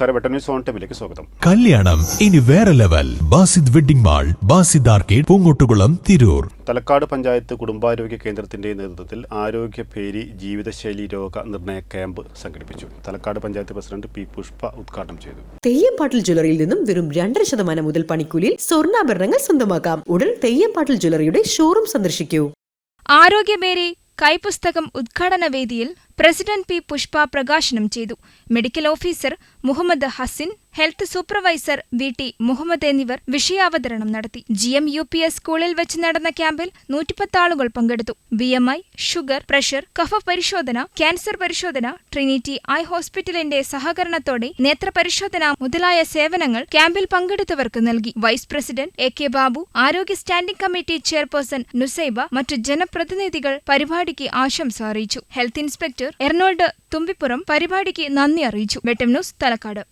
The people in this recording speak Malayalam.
നമസ്കാരം. വെട്ടം ന്യൂസ് ഓൺ ടൈമിലേക്ക് സ്വാഗതം. കല്യാണം ഇനി വേറെ level. Basid wedding mall, Basid arcade, Poongottukulam, Tirur. Thalakkad panchayat കുടുംബാരോഗ്യ കേന്ദ്രത്തിന്റെ നേതൃത്വത്തിൽ ആരോഗ്യഭേരി ജീവിതശൈലി രോഗ നിർണയ ക്യാമ്പ് സംഘടിപ്പിച്ചു. തലക്കാട് പഞ്ചായത്ത് പ്രസിഡന്റ് പി പുഷ്പ ഉദ്ഘാടനം ചെയ്തു. തെയ്യംപാട്ടിൽ ജ്വല്ലറിയിൽ നിന്നും വെറും 2% മുതൽ പണിക്കൂലിയിൽ സ്വർണ്ണാഭരണങ്ങൾ സ്വന്തമാക്കാം. ഉടൻ തെയ്യംപാട്ടിൽ ജ്വല്ലറിയുടെ ഷോറൂം സന്ദർശിക്കൂ. ആരോഗ്യഭേരി കൈപുസ്തകം ഉദ്ഘാടന വേദിയിൽ പ്രസിഡന്റ് പി പുഷ്പ പ്രകാശനം ചെയ്തു. Medical officer Muhammad Hasin, health supervisor V T Muhammad എന്നിവർ വിഷയാവതരണം നടത്തി. GMUPS സ്കൂളിൽ വെച്ച് നടന്ന ക്യാമ്പിൽ 110 ആളുകൾ പങ്കെടുത്തു. BMI, ഷുഗർ, പ്രഷർ, കഫ പരിശോധന, ക്യാൻസർ പരിശോധന, ട്രിനിറ്റി ഐ ഹോസ്പിറ്റലിന്റെ സഹകരണത്തോടെ നേത്രപരിശോധന മുതലായ സേവനങ്ങൾ ക്യാമ്പിൽ പങ്കെടുത്തവർക്ക് നൽകി. വൈസ് പ്രസിഡന്റ് AK ബാബു, ആരോഗ്യ സ്റ്റാൻഡിംഗ് കമ്മിറ്റി ചെയർപേഴ്സൺ നുസൈബ, മറ്റു ജനപ്രതിനിധികൾ പരിപാടിക്ക് ആശംസ അറിയിച്ചു. ഹെൽത്ത് ഇൻസ്പെക്ടർ എർണോൾഡ് തുമ്പിപ്പുറം പരിപാടിക്ക് നന്ദി അറിയിച്ചു. വെട്ടം ന്യൂസ്, തലക്കാട്.